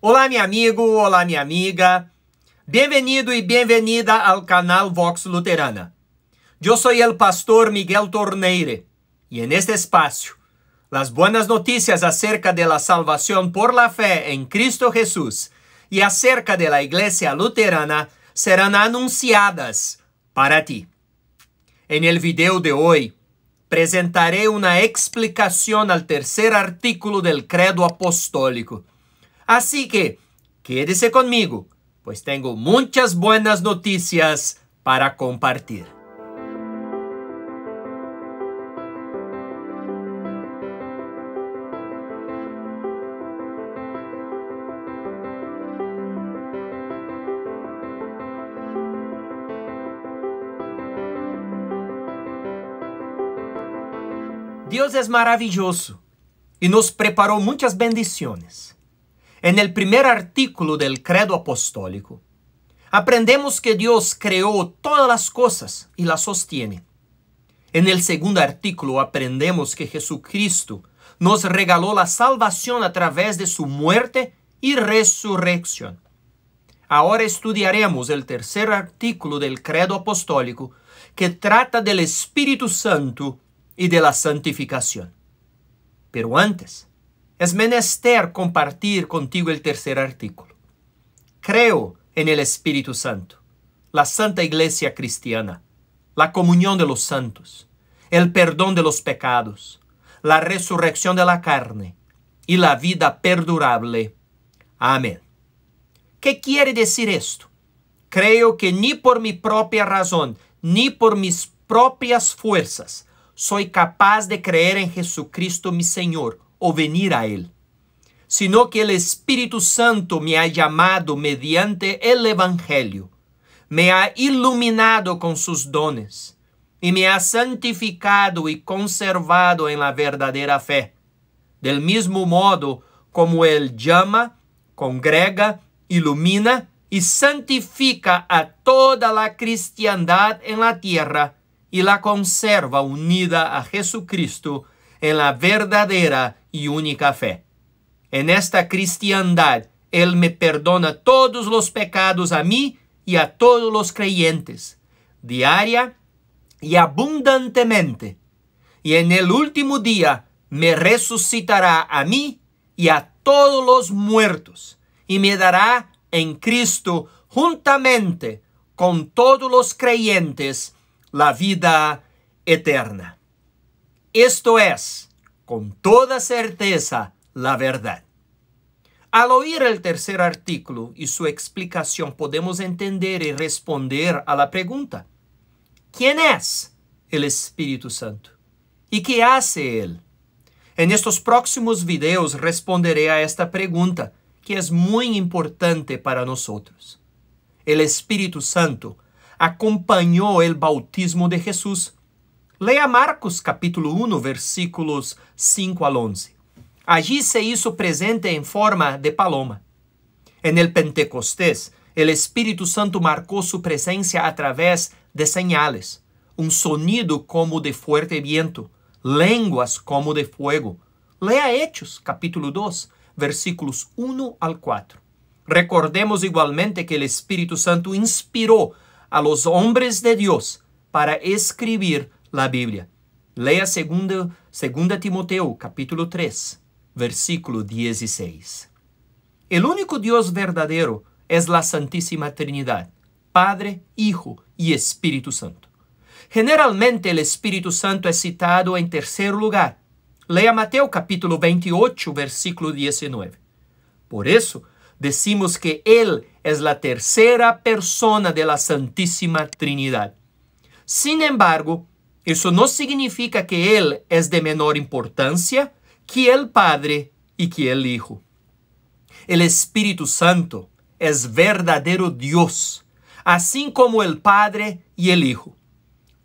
Olá, meu amigo, olá, minha amiga. Bienvenido y bienvenida al canal Vox Luterana. Yo soy el pastor Miguel Torneire y en este espacio, las buenas noticias acerca de la salvación por la fe en Cristo Jesús y acerca de la Iglesia Luterana serán anunciadas para ti. En el video de hoy, presentaré una explicación al tercer artículo del credo apostólico. Así que, quédese conmigo, pues tengo muchas buenas noticias para compartir. Dios es maravilloso y nos preparó muchas bendiciones. En el primer artículo del credo apostólico, aprendemos que Dios creó todas las cosas y las sostiene. En el segundo artículo aprendemos que Jesucristo nos regaló la salvación a través de su muerte y resurrección. Ahora estudiaremos el tercer artículo del credo apostólico que trata del Espíritu Santo y de la santificación. Pero antes, es menester compartir contigo el tercer artículo. Creo en el Espíritu Santo, la Santa Iglesia Cristiana, la comunión de los santos, el perdón de los pecados, la resurrección de la carne y la vida perdurable. Amén. ¿Qué quiere decir esto? Creo que ni por mi propia razón, ni por mis propias fuerzas, soy capaz de creer en Jesucristo mi Señor o venir a Él, sino que el Espíritu Santo me ha llamado mediante el Evangelio, me ha iluminado con sus dones y me ha santificado y conservado en la verdadera fe, del mismo modo como Él llama, congrega, ilumina y santifica a toda la cristiandad en la tierra y la conserva unida a Jesucristo en la verdadera y única fe. En esta cristiandad, Él me perdona todos los pecados a mí y a todos los creyentes, diaria y abundantemente. Y en el último día me resucitará a mí y a todos los muertos, y me dará en Cristo juntamente con todos los creyentes la vida eterna. Esto es, con toda certeza, la verdad. Al oír el tercer artículo y su explicación, podemos entender y responder a la pregunta: ¿quién es el Espíritu Santo? ¿Y qué hace Él? En estos próximos videos responderé a esta pregunta, que es muy importante para nosotros. El Espíritu Santo acompañó el bautismo de Jesús. Lea Marcos capítulo 1, versículos 5 al 11. Allí se hizo presente en forma de paloma. En el Pentecostés, el Espíritu Santo marcó su presencia a través de señales, un sonido como de fuerte viento, lenguas como de fuego. Lea Hechos capítulo 2, versículos 1 al 4. Recordemos igualmente que el Espíritu Santo inspiró a los hombres de Dios para escribir la Biblia. Lea 2 Timoteo capítulo 3, versículo 16. El único Dios verdadero es la Santísima Trinidad, Padre, Hijo y Espíritu Santo. Generalmente el Espíritu Santo es citado en tercer lugar. Lea Mateo capítulo 28, versículo 19. Por eso decimos que Él es la tercera persona de la Santísima Trinidad. Sin embargo, eso no significa que Él es de menor importancia que el Padre y que el Hijo. El Espíritu Santo es verdadero Dios, así como el Padre y el Hijo.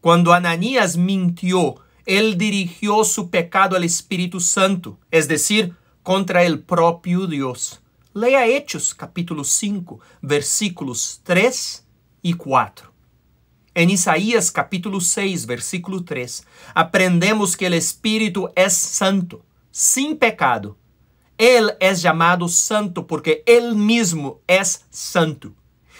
Cuando Ananías mintió, él dirigió su pecado al Espíritu Santo, es decir, contra el propio Dios. Lea Hechos capítulo 5, versículos 3 y 4. En Isaías capítulo 6, versículo 3, aprendemos que el Espíritu es santo, sin pecado. Él es llamado santo porque Él mismo es santo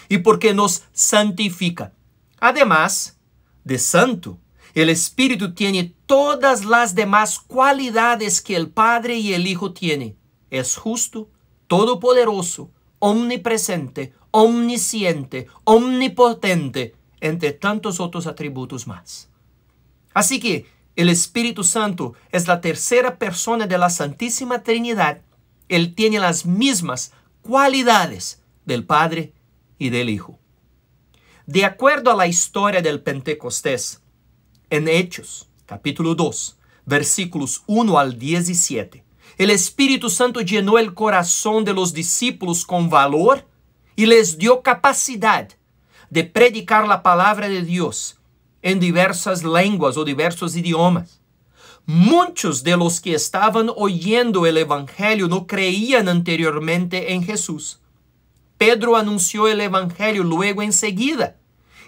y porque nos santifica. Además de santo, el Espíritu tiene todas las demás cualidades que el Padre y el Hijo tienen. Es justo, todopoderoso, omnipresente, omnisciente, omnipotente, entre tantos otros atributos más. Así que el Espíritu Santo es la tercera persona de la Santísima Trinidad. Él tiene las mismas cualidades del Padre y del Hijo. De acuerdo a la historia del Pentecostés, en Hechos, capítulo 2, versículos 1 al 17, el Espíritu Santo llenó el corazón de los discípulos con valor y les dio capacidad de predicar la palabra de Dios en diversas lenguas o diversos idiomas. Muchos de los que estaban oyendo el Evangelio no creían anteriormente en Jesús. Pedro anunció el Evangelio luego enseguida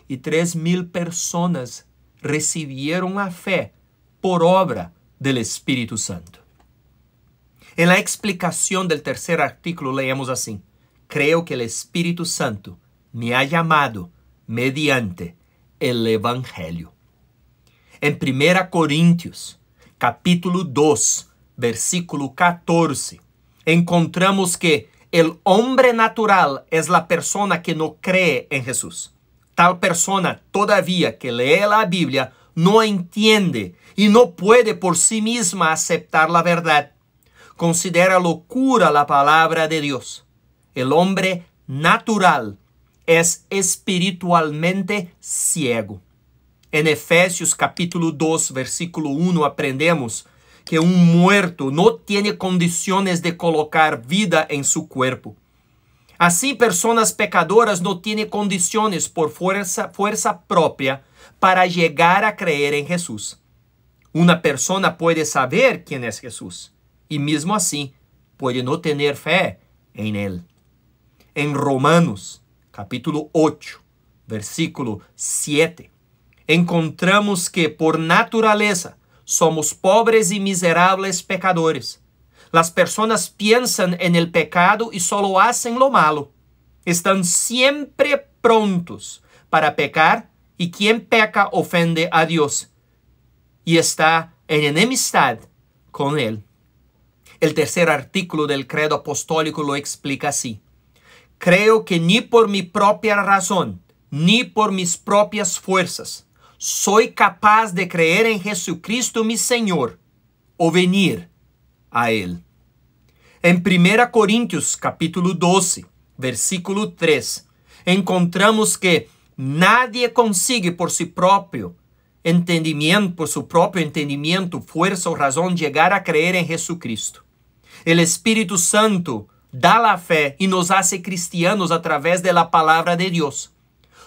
y 3,000 personas recibieron la fe por obra del Espíritu Santo. En la explicación del tercer artículo leemos así: creo que el Espíritu Santo me ha llamado mediante el Evangelio. En 1 Corintios, capítulo 2, versículo 14, encontramos que el hombre natural es la persona que no cree en Jesús. Tal persona, todavía que lee la Biblia, no entiende y no puede por sí misma aceptar la verdad. Considera locura la palabra de Dios. El hombre natural es espiritualmente ciego. En Efesios capítulo 2, versículo 1, aprendemos que un muerto no tiene condiciones de colocar vida en su cuerpo. Así, personas pecadoras no tienen condiciones por fuerza propia para llegar a creer en Jesús. Una persona puede saber quién es Jesús y mismo así puede no tener fe en Él. En Romanos capítulo 8, versículo 7, encontramos que por naturaleza somos pobres y miserables pecadores. Las personas piensan en el pecado y solo hacen lo malo. Están siempre prontos para pecar y quien peca ofende a Dios y está en enemistad con Él. El tercer artículo del credo apostólico lo explica así: creo que ni por mi propia razón, ni por mis propias fuerzas, soy capaz de creer en Jesucristo mi Señor o venir a Él. En 1 Corintios capítulo 12, versículo 3, encontramos que nadie consigue por su propio entendimiento, fuerza o razón llegar a creer en Jesucristo. El Espíritu Santo da la fe y nos hace cristianos a través de la palabra de Dios.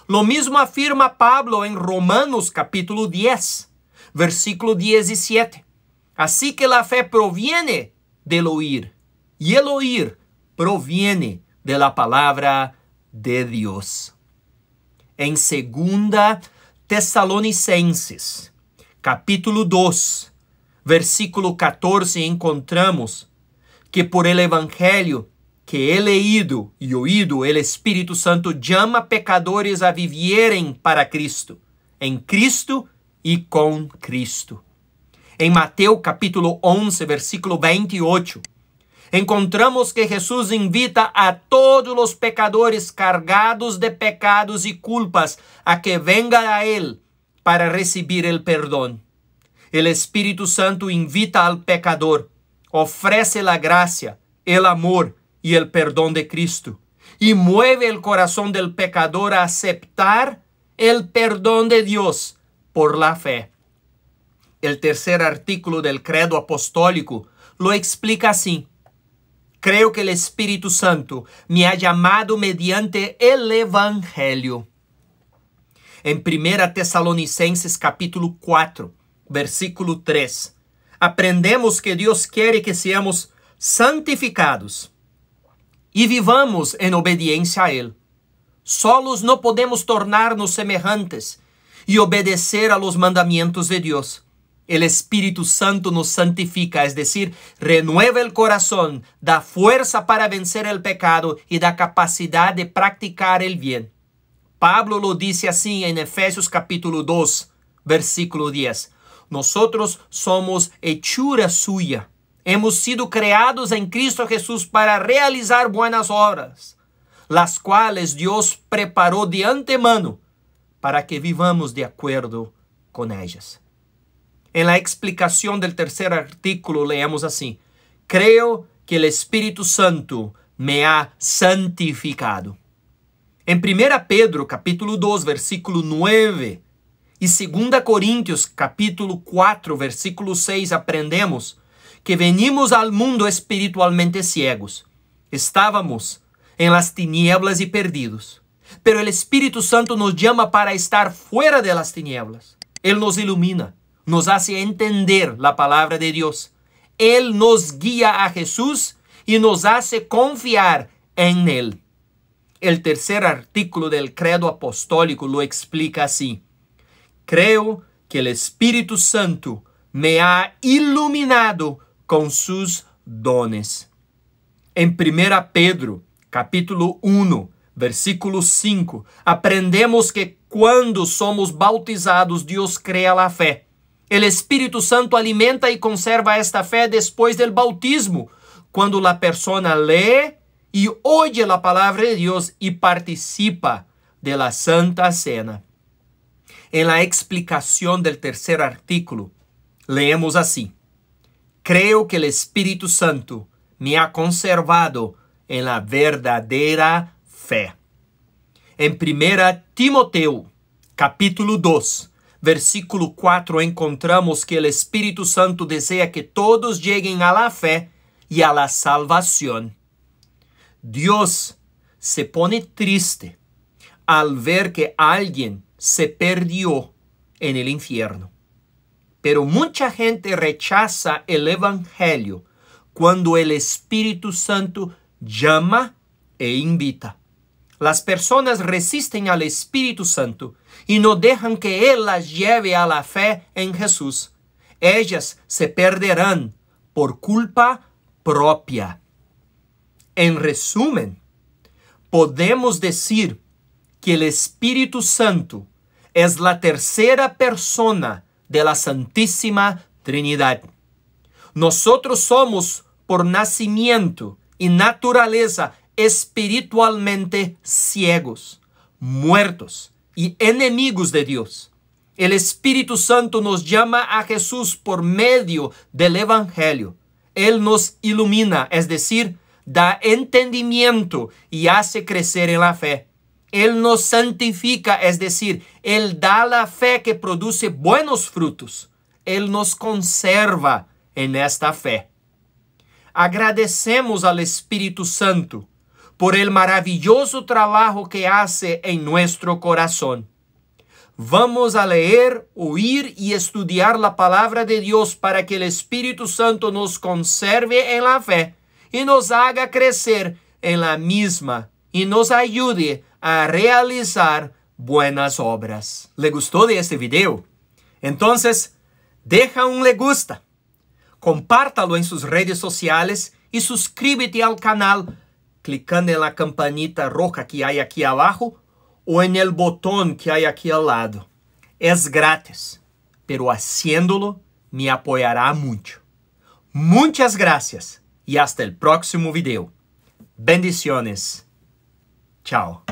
Lo mismo afirma Pablo en Romanos capítulo 10, versículo 17. Así que la fe proviene del oír, y el oír proviene de la palabra de Dios. En 2 Tesalonicenses, capítulo 2, versículo 14, encontramos que por el Evangelio que he leído y oído, el Espíritu Santo llama pecadores a vivieren para Cristo, en Cristo y con Cristo. En Mateo capítulo 11, versículo 28, encontramos que Jesús invita a todos los pecadores cargados de pecados y culpas a que vengan a Él para recibir el perdón. El Espíritu Santo invita al pecador, ofrece la gracia, el amor y el perdón de Cristo, y mueve el corazón del pecador a aceptar el perdón de Dios por la fe. El tercer artículo del credo apostólico lo explica así: creo que el Espíritu Santo me ha llamado mediante el Evangelio. En 1 Tesalonicenses capítulo 4, versículo 3, aprendemos que Dios quiere que seamos santificados y vivamos en obediencia a Él. Solos no podemos tornarnos semejantes y obedecer a los mandamientos de Dios. el Espíritu Santo nos santifica, es decir, renueva el corazón, da fuerza para vencer el pecado y da capacidad de practicar el bien. Pablo lo dice así en Efesios capítulo 2, versículo 10. Nosotros somos hechura suya. Hemos sido creados en Cristo Jesús para realizar buenas obras, las cuales Dios preparó de antemano para que vivamos de acuerdo con ellas. En la explicación del tercer artículo leemos así: creo que el Espíritu Santo me ha santificado. En 1 Pedro capítulo 2, versículo 9 y 2 Corintios capítulo 4, versículo 6 aprendemos que venimos al mundo espiritualmente ciegos. Estábamos en las tinieblas y perdidos. Pero el Espíritu Santo nos llama para estar fuera de las tinieblas. Él nos ilumina, nos hace entender la palabra de Dios. Él nos guía a Jesús y nos hace confiar en Él. El tercer artículo del credo apostólico lo explica así: creo que el Espíritu Santo me ha iluminado con sus dones. En 1 Pedro, capítulo 1, versículo 5, aprendemos que cuando somos bautizados, Dios crea la fe. El Espíritu Santo alimenta y conserva esta fe después del bautismo, cuando la persona lee y oye la palabra de Dios y participa de la Santa Cena. En la explicación del tercer artículo, leemos así: creo que el Espíritu Santo me ha conservado en la verdadera fe. En 1 Timoteo, capítulo 2, versículo 4, encontramos que el Espíritu Santo desea que todos lleguen a la fe y a la salvación. Dios se pone triste al ver que alguien se perdió en el infierno. Pero mucha gente rechaza el Evangelio cuando el Espíritu Santo llama e invita. Las personas resisten al Espíritu Santo y no dejan que Él las lleve a la fe en Jesús. Ellas se perderán por culpa propia. En resumen, podemos decir que el Espíritu Santo es la tercera persona de la Santísima Trinidad. Nosotros somos por nacimiento y naturaleza espiritualmente ciegos, muertos y enemigos de Dios. El Espíritu Santo nos llama a Jesús por medio del Evangelio. Él nos ilumina, es decir, da entendimiento y hace crecer en la fe. Él nos santifica, es decir, Él da la fe que produce buenos frutos. Él nos conserva en esta fe. Agradecemos al Espíritu Santo por el maravilloso trabajo que hace en nuestro corazón. Vamos a leer, oír y estudiar la palabra de Dios para que el Espíritu Santo nos conserve en la fe y nos haga crecer en la misma y nos ayude a realizar buenas obras. ¿Le gustó de este video? Entonces, deja un le gusta, compártalo en sus redes sociales y suscríbete al canal clicando en la campanita roja que hay aquí abajo o en el botón que hay aquí al lado. Es gratis, pero haciéndolo me apoyará mucho. Muchas gracias y hasta el próximo video. Bendiciones. Chao.